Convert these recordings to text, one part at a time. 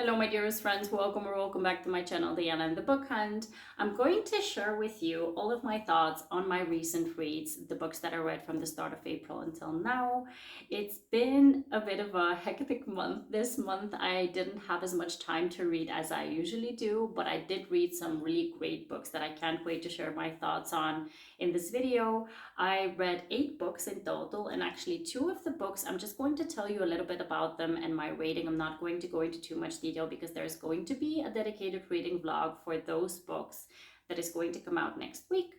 Hello my dearest friends, welcome back to my channel, Diana and the Book Hunt. I'm going to share with you all of my thoughts on my recent reads, the books that I read from the start of April until now. It's been a bit of a hectic month. This month I didn't have as much time to read as I usually do, but I did read some really great books that I can't wait to share my thoughts on in this video. I read 8 books in total, and actually 2 of the books I'm just going to tell you a little bit about them and my rating. I'm not going to go into too much detail because there's going to be a dedicated reading vlog for those books that is going to come out next week.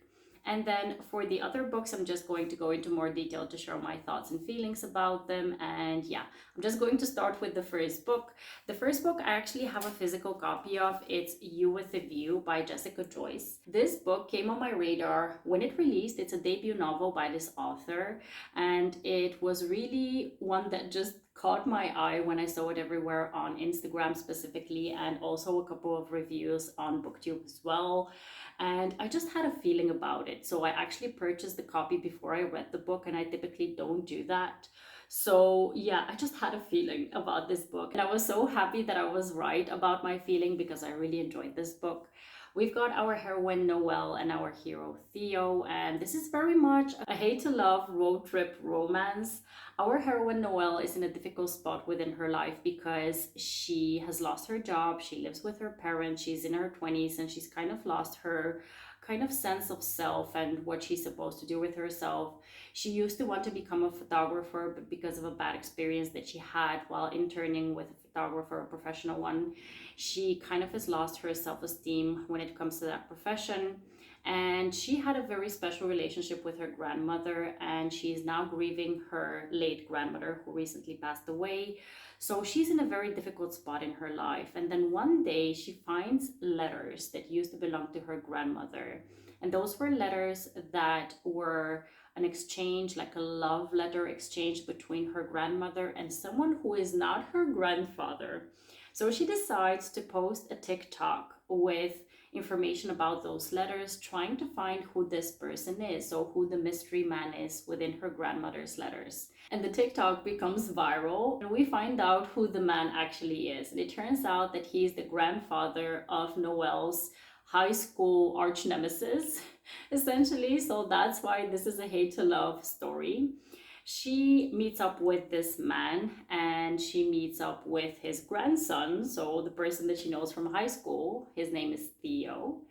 And then for the other books, I'm just going to go into more detail to share my thoughts and feelings about them. And yeah, I'm just going to start with the first book. The first book I actually have a physical copy of. It's You with a View by Jessica Joyce. This book came on my radar when it released. It's a debut novel by this author, and it was really one that just caught my eye when I saw it everywhere on Instagram specifically, and also a couple of reviews on BookTube as well. And I just had a feeling about it. So I actually purchased the copy before I read the book, and I typically don't do that. So yeah, I just had a feeling about this book, and I was so happy that I was right about my feeling because I really enjoyed this book. We've got our heroine Noelle and our hero Theo, and this is very much a hate to love road trip romance. Our heroine Noelle is in a difficult spot within her life because she has lost her job. She lives with her parents. She's in her 20s, and she's kind of lost her kind of sense of self and what she's supposed to do with herself. She used to want to become a photographer, but because of a bad experience that she had while interning with a photographer, a professional one, she kind of has lost her self-esteem when it comes to that profession. And she had a very special relationship with her grandmother, and she is now grieving her late grandmother who recently passed away. So she's in a very difficult spot in her life. And then one day she finds letters that used to belong to her grandmother. And those were letters that were an exchange, like a love letter exchange between her grandmother and someone who is not her grandfather. So she decides to post a TikTok with information about those letters, trying to find who this person is, so who the mystery man is within her grandmother's letters. And the TikTok becomes viral, and we find out who the man actually is. And it turns out that he's the grandfather of Noelle's high school arch nemesis, essentially. So that's why this is a hate to love story. She meets up with this man, and she meets up with his grandson, so the person that she knows from high school. His name is Theo.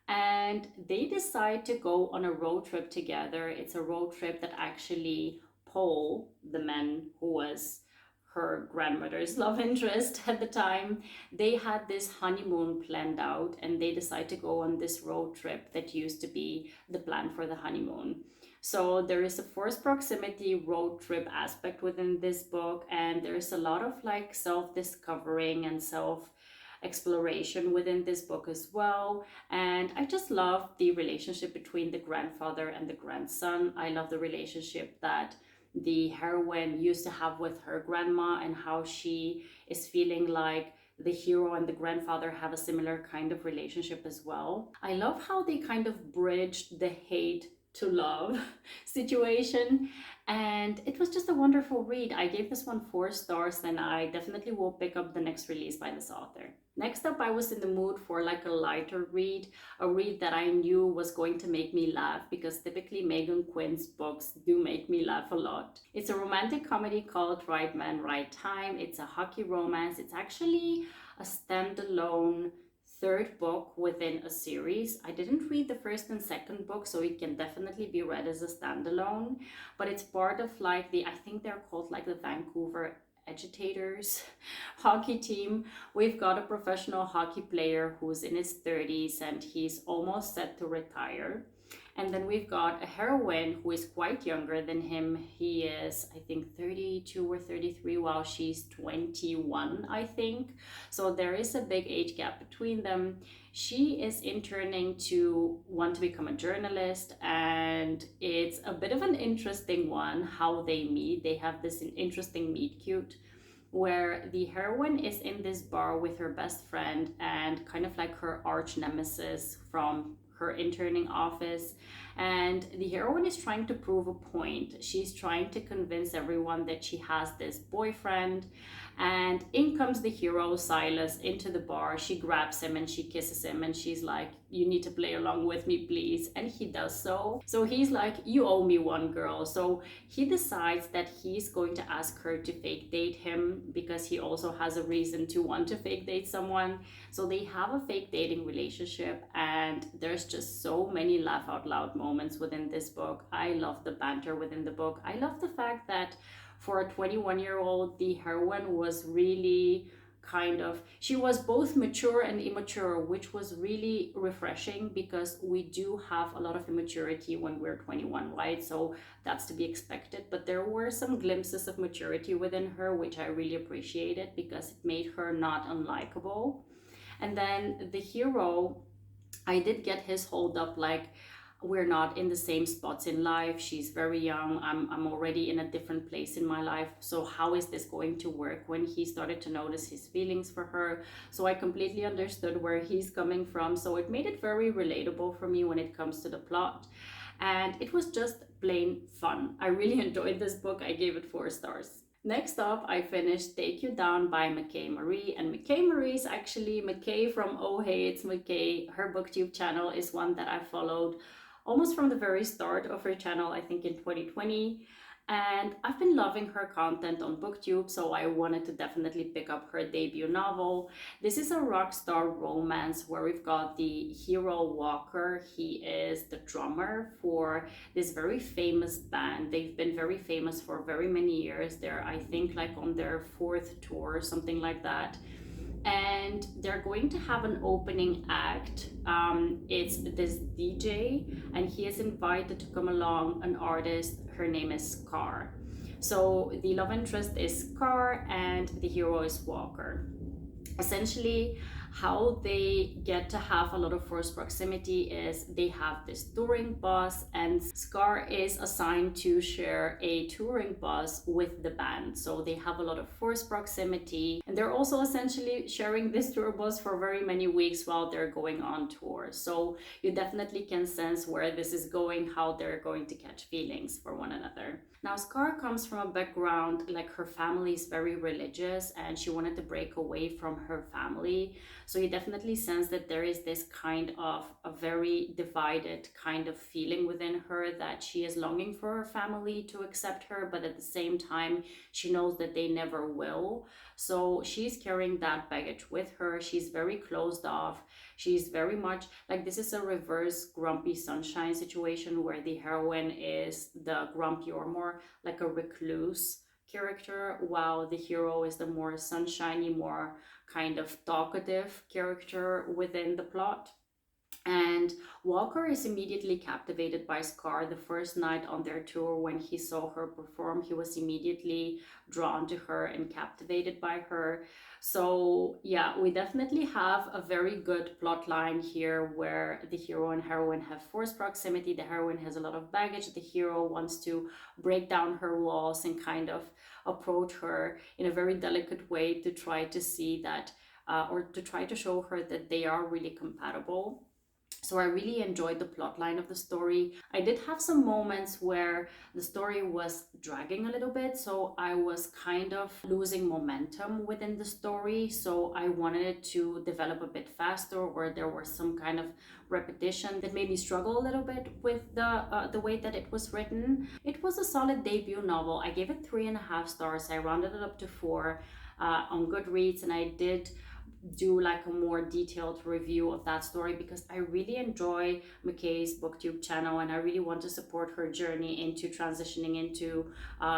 And they decide to go on a road trip together. It's a road trip that actually Paul, the man who was her grandmother's love interest at the time, they had this honeymoon planned out, and they decide to go on this road trip that used to be the plan for the honeymoon. So there is a forced proximity road trip aspect within this book, and there's a lot of like self-discovering and self-exploration within this book as well. And I just love the relationship between the grandfather and the grandson. I love the relationship that the heroine used to have with her grandma, and how she is feeling like the hero and the grandfather have a similar kind of relationship as well. I love how they kind of bridged the hate to love situation, and it was just a wonderful read. I gave this one 4 stars, and I definitely will pick up the next release by this author. Next up, I was in the mood for like a lighter read, a read that I knew was going to make me laugh, because typically Meghan Quinn's books do make me laugh a lot. It's a romantic comedy called Right Man, Right Time. It's a hockey romance. It's actually a standalone 3rd book within a series. I didn't read the 1st and 2nd book, so it can definitely be read as a standalone, but it's part of like I think they're called like the Vancouver Agitators hockey team. We've got a professional hockey player who's in his 30s, and he's almost set to retire. And then we've got a heroine who is quite younger than him. He is, I think, 32 or 33, while she's 21, I think. So there is a big age gap between them. She is interning to want to become a journalist, and it's a bit of an interesting one how they meet. They have this interesting meet cute where the heroine is in this bar with her best friend and kind of like her arch nemesis from her interning office, and the heroine is trying to prove a point. She's trying to convince everyone that she has this boyfriend, and in comes the hero Silas into the bar. She grabs him and she kisses him, and she's like, you need to play along with me, please. And he does so. So he's like, you owe me one, girl. So he decides that he's going to ask her to fake date him, because he also has a reason to want to fake date someone. So they have a fake dating relationship, and there's just so many laugh out loud moments within this book. I love the banter within the book. I love the fact that for a 21-year-old, the heroine was really she was both mature and immature, which was really refreshing, because we do have a lot of immaturity when we're 21, right? So that's to be expected, but there were some glimpses of maturity within her, which I really appreciated, because it made her not unlikable. And then the hero, I did get his hold up, like, we're not in the same spots in life. She's very young. I'm already in a different place in my life. So how is this going to work? When he started to notice his feelings for her. So I completely understood where he's coming from. So it made it very relatable for me when it comes to the plot. And it was just plain fun. I really enjoyed this book. I gave it 4 stars. Next up, I finished Take You Down by Michae Marie. And Michae Marie is actually Michae from Oh Hey It's Michae. Her booktube channel is one that I followed almost from the very start of her channel, I think in 2020. And I've been loving her content on booktube, so I wanted to definitely pick up her debut novel. This is a rock star romance where we've got the hero Walker. He is the drummer for this very famous band. They've been very famous for very many years. They're, I think, like on their 4th tour or something like that. And they're going to have an opening act. It's this DJ, and he is invited to come along, an artist. Her name is Scar. So the love interest is Scar and the hero is Walker. Essentially, how they get to have a lot of forced proximity is they have this touring bus, and Scar is assigned to share a touring bus with the band. So they have a lot of forced proximity, and they're also essentially sharing this tour bus for very many weeks while they're going on tour. So you definitely can sense where this is going, how they're going to catch feelings for one another. Now, Scar comes from a background, like her family is very religious, and she wanted to break away from her family. So you definitely sense that there is this kind of a very divided kind of feeling within her, that she is longing for her family to accept her, but at the same time, she knows that they never will. So she's carrying that baggage with her. She's very closed off. She's very much like, this is a reverse Grumpy Sunshine situation, where the heroine is the grumpy or more like a recluse character, while the hero is the more sunshiny, more kind of talkative character within the plot. And Walker is immediately captivated by Scar. The first night on their tour, when he saw her perform, he was immediately drawn to her and captivated by her. So yeah, we definitely have a very good plot line here, where the hero and heroine have forced proximity. The heroine has a lot of baggage. The hero wants to break down her walls and kind of approach her in a very delicate way to try to see that, or to try to show her that they are really compatible. So I really enjoyed the plot line of the story. I did have some moments where the story was dragging a little bit, so I was kind of losing momentum within the story. So I wanted it to develop a bit faster, or there was some kind of repetition that made me struggle a little bit with the way that it was written. It was a solid debut novel. I gave it 3.5 stars. I rounded it up to 4 on Goodreads, and I did do like a more detailed review of that story, because I really enjoy Michae's booktube channel, and I really want to support her journey into transitioning into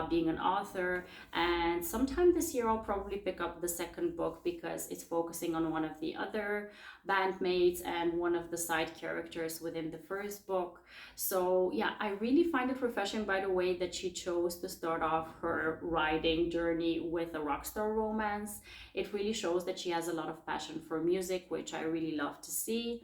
being an author. And sometime this year I'll probably pick up the second book, because it's focusing on one of the other bandmates and one of the side characters within the first book. So yeah, I really find it refreshing, by the way, that she chose to start off her writing journey with a rockstar romance. It really shows that she has a lot of passion for music, which I really love to see.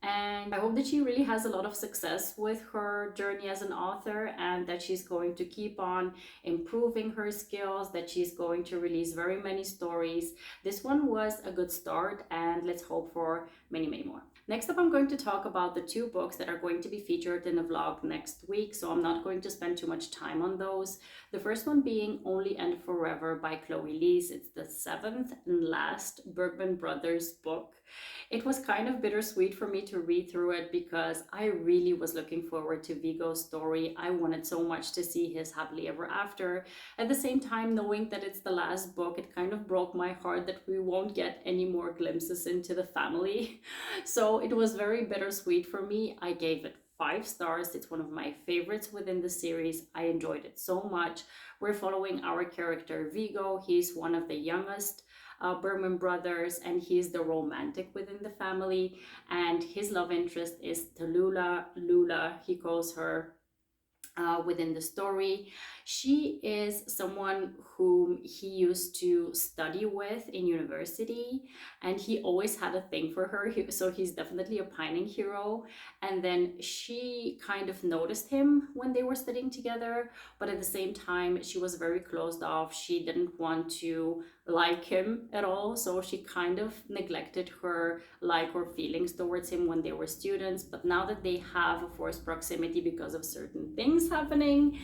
And I hope that she really has a lot of success with her journey as an author, and that she's going to keep on improving her skills, that she's going to release very many stories. This one was a good start, and let's hope for many, many more. Next up, I'm going to talk about the 2 books that are going to be featured in the vlog next week, so I'm not going to spend too much time on those. The first one being Only and Forever by Chloe Liese. It's the 7th and last Bergman Brothers book. It was kind of bittersweet for me to read through it because I really was looking forward to Viggo's story. I wanted so much to see his happily ever after. At the same time, knowing that it's the last book, it kind of broke my heart that we won't get any more glimpses into the family. So it was very bittersweet for me. I gave it 5 stars. It's one of my favorites within the series. I enjoyed it so much. We're following our character Viggo. He's one of the youngest Bergman brothers, and he's the romantic within the family, and his love interest is Tallulah. Lula, he calls her within the story. She is someone whom he used to study with in university, and he always had a thing for her, so he's definitely a pining hero. And then she kind of noticed him when they were studying together, but at the same time she was very closed off. She didn't want to like him at all, so she kind of neglected her like or feelings towards him when they were students. But now that they have a forced proximity because of certain things happening,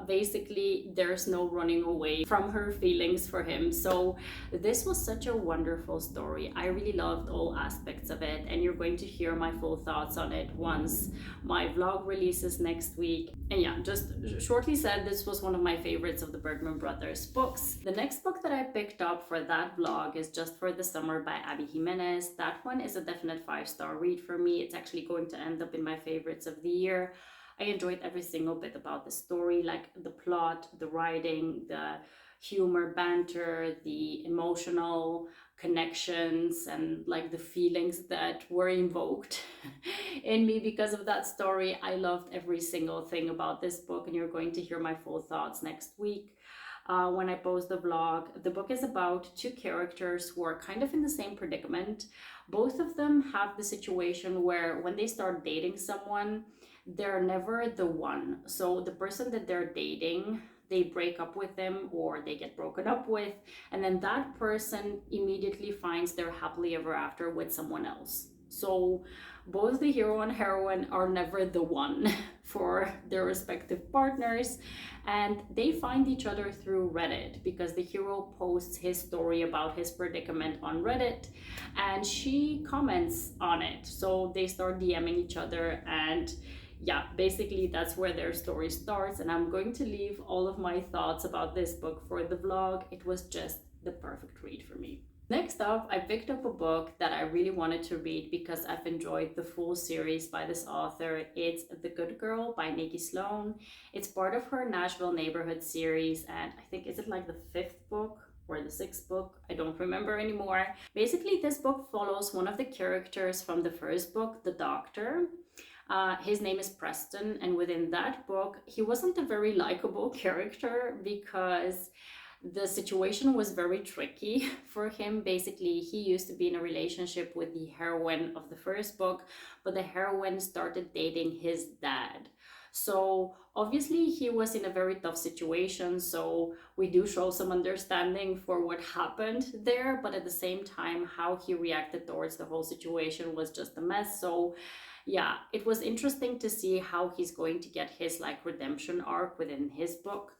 basically there's no running away from her feelings for him. So this was such a wonderful story. I really loved all aspects of it, and you're going to hear my full thoughts on it once my vlog releases next week. And yeah, just shortly said, this was one of my favorites of the Bergman Brothers books. The next book that I picked up for that vlog is Just for the Summer by Abby Jimenez. That one is a definite 5-star read for me. It's actually going to end up in my favorites of the year. I enjoyed every single bit about the story, like the plot, the writing, the humor, banter, the emotional connections, and like the feelings that were invoked in me because of that story. I loved every single thing about this book, and you're going to hear my full thoughts next week when I post the vlog. The book is about 2 characters who are kind of in the same predicament. Both of them have the situation where when they start dating someone, they're never the one. So the person that they're dating, they break up with them or they get broken up with, and then that person immediately finds their happily ever after with someone else. So both the hero and heroine are never the one for their respective partners, and they find each other through Reddit because the hero posts his story about his predicament on Reddit and she comments on it. So they start DMing each other, and yeah, basically that's where their story starts. And I'm going to leave all of my thoughts about this book for the vlog. It was just the perfect read for me. Next up, I picked up a book that I really wanted to read because I've enjoyed the full series by this author. It's The Good Girl by Nikki Sloane. It's part of her Nashville Neighborhood series, and I think, is it like the 5th book or the 6th book? I don't remember anymore. Basically, this book follows one of the characters from the first book, the doctor. His name is Preston, and within that book, he wasn't a very likable character because the situation was very tricky for him. Basically, he used to be in a relationship with the heroine of the first book, but the heroine started dating his dad. So obviously he was in a very tough situation, so we do show some understanding for what happened there, but at the same time, how he reacted towards the whole situation was just a mess. So yeah, it was interesting to see how he's going to get his like redemption arc within his book.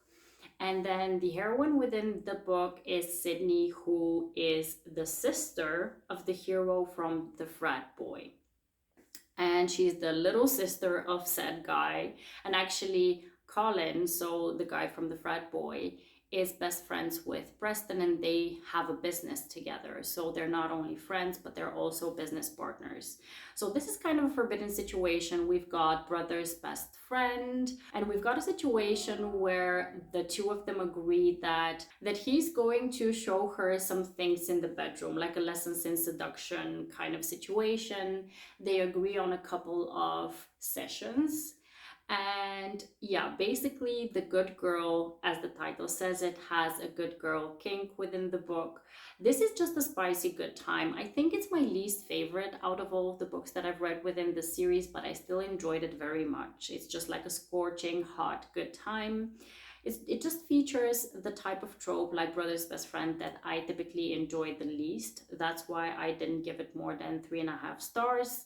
And then the heroine within the book is Sydney, who is the sister of the hero from The Frat Boy. And she's the little sister of said guy. And actually, Colin, so the guy from The Frat Boy, is best friends with Preston, and they have a business together. So they're not only friends, but they're also business partners. So this is kind of a forbidden situation. We've got brother's best friend, and we've got a situation where the 2 of them agree that he's going to show her some things in the bedroom, like a lessons in seduction kind of situation. They agree on a couple of sessions, And yeah, basically, the good girl, as the title says, it has a good girl kink within the book. This is just a spicy good time. I think it's my least favorite out of all of the books that I've read within the series, but I still enjoyed it very much. It's just like a scorching hot good time. It just features the type of trope like brother's best friend that I typically enjoy the least. That's why I didn't give it more than 3.5 stars.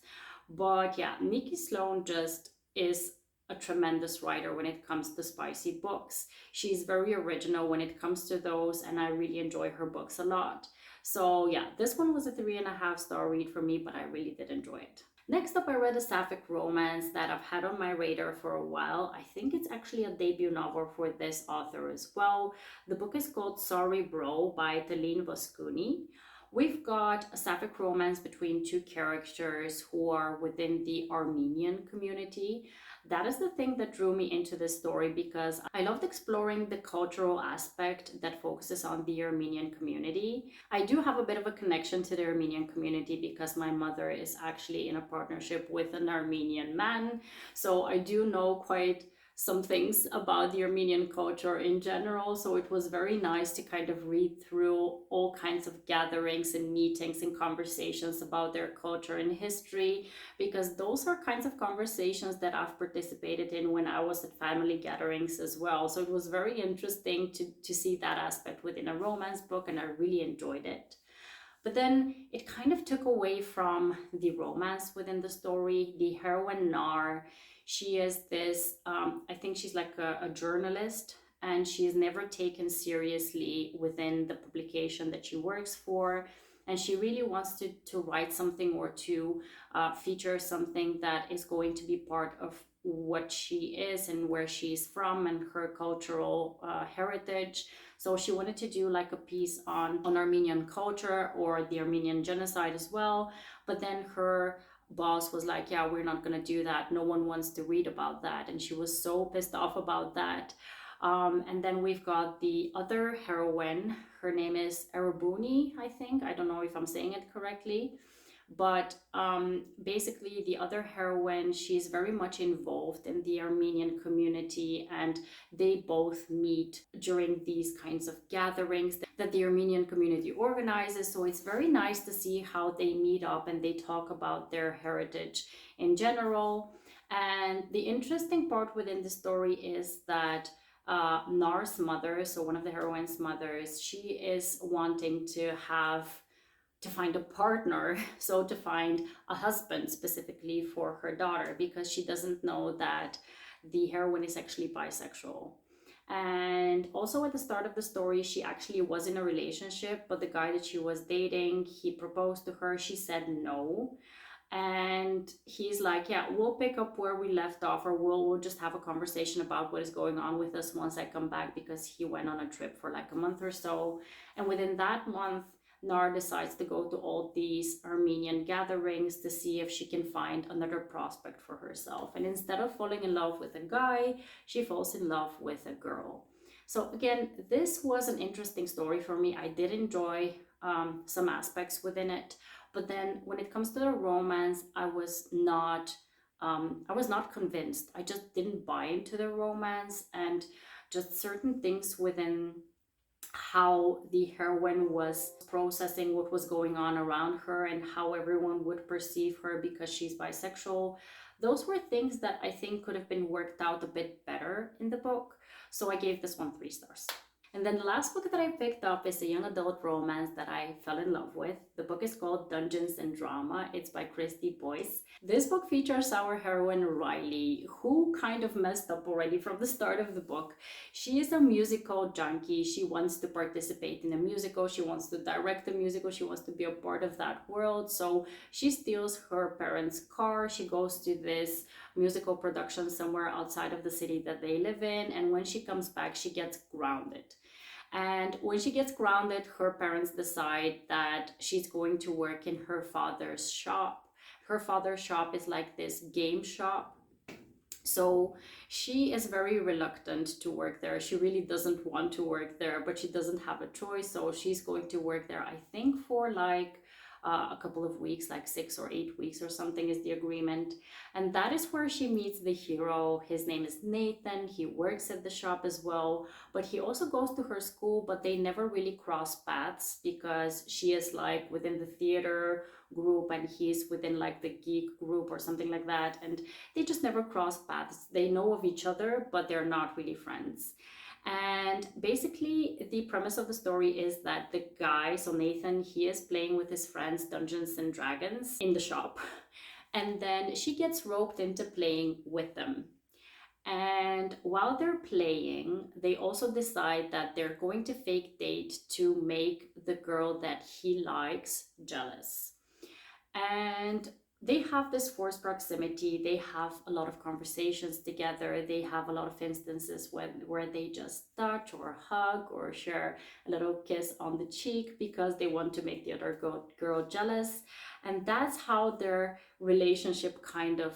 But yeah, Nikki Sloane just is a tremendous writer when it comes to spicy books. She's very original when it comes to those, and I really enjoy her books a lot. So yeah, this one was a 3.5 star read for me, but I really did enjoy it. Next up, I read a sapphic romance that I've had on my radar for a while. I think it's actually a debut novel for this author as well. The book is called Sorry Bro by Taleen Voskuni. We've got a sapphic romance between two characters who are within the Armenian community. That is the thing that drew me into this story because I loved exploring the cultural aspect that focuses on the Armenian community. I do have a bit of a connection to the Armenian community because my mother is actually in a partnership with an Armenian man. So I do know quite some things about the Armenian culture in general. So it was very nice to kind of read through all kinds of gatherings and meetings and conversations about their culture and history, because those are kinds of conversations that I've participated in when I was at family gatherings as well. So it was very interesting to see that aspect within a romance book, and I really enjoyed it. But then it kind of took away from the romance within the story. The heroine Nar, she is this, I think she's like a journalist, and she is never taken seriously within the publication that she works for. And she really wants to write something or to feature something that is going to be part of what she is and where she's from and her cultural heritage. So she wanted to do like a piece on Armenian culture or the Armenian genocide as well. But then her boss was like, yeah, we're not going to do that. No one wants to read about that. And she was so pissed off about that. And then we've got the other heroine. Her name is Arabuni, I think. I don't know if I'm saying it correctly. But basically, the other heroine, she's very much involved in the Armenian community, and they both meet during these kinds of gatherings that the Armenian community organizes. So it's very nice to see how they meet up and they talk about their heritage in general. And the interesting part within the story is that Nar's mother, so one of the heroine's mothers, she is wanting to find a partner, so to find a husband specifically for her daughter, because she doesn't know that the heroine is actually bisexual. And also at the start of the story, she actually was in a relationship, but the guy that she was dating, he proposed to her, she said no. And he's like, yeah, we'll pick up where we left off, or we'll just have a conversation about what is going on with us once I come back, because he went on a trip for like a month or so. And within that month, Nar decides to go to all these Armenian gatherings to see if she can find another prospect for herself. And instead of falling in love with a guy, she falls in love with a girl. So again, this was an interesting story for me. I did enjoy some aspects within it. But then when it comes to the romance, I was not convinced. I just didn't buy into the romance, and just certain things within how the heroine was processing what was going on around her and how everyone would perceive her because she's bisexual. Those were things that I think could have been worked out a bit better in the book. So I gave this one 3 stars. And then the last book that I picked up is a young adult romance that I fell in love with. The book is called Dungeons and Drama. It's by Kristy, Boyce. This book features our heroine Riley, who kind of messed up already from the start of the book. She is a musical junkie. She wants to participate in a musical. She wants to direct a musical. She wants to be a part of that world. So she steals her parents' car. She goes to this musical production somewhere outside of the city that they live in. And when she comes back, she gets grounded. And when she gets grounded, her parents decide that she's going to work in her father's shop. Her father's shop is like this game shop. So she is very reluctant to work there. She really doesn't want to work there, but she doesn't have a choice. So she's going to work there, I think, for like a couple of weeks, like 6 or 8 weeks or something is the agreement. And that is where she meets the hero. His name is Nathan. He works at the shop as well, but he also goes to her school, but they never really cross paths because she is like within the theater group and he's within like the geek group or something like that. And they just never cross paths. They know of each other, but they're not really friends. And basically, the premise of the story is that the guy, so Nathan, he is playing with his friends Dungeons and Dragons in the shop. And then she gets roped into playing with them. And while they're playing, they also decide that they're going to fake date to make the girl that he likes jealous. And they have this forced proximity. They have a lot of conversations together. They have a lot of instances where they just touch or hug or share a little kiss on the cheek because they want to make the other girl jealous. And that's how their relationship kind of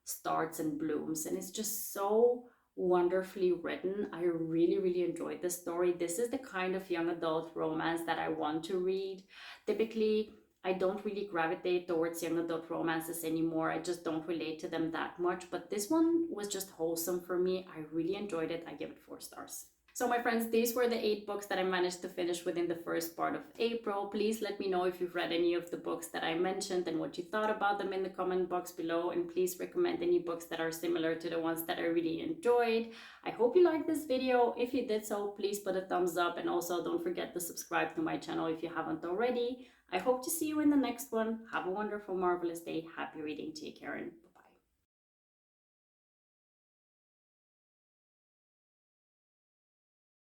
starts and blooms. And it's just so wonderfully written. I really, really enjoyed this story. This is the kind of young adult romance that I want to read. Typically, I don't really gravitate towards young adult romances anymore. I just don't relate to them that much. But this one was just wholesome for me. I really enjoyed it. I give it 4 stars. So my friends, these were the 8 books that I managed to finish within the first part of April. Please let me know if you've read any of the books that I mentioned and what you thought about them in the comment box below. And please recommend any books that are similar to the ones that I really enjoyed. I hope you liked this video. If you did so, please put a thumbs up. And also don't forget to subscribe to my channel if you haven't already. I hope to see you in the next one. Have a wonderful, marvelous day. Happy reading. Take care and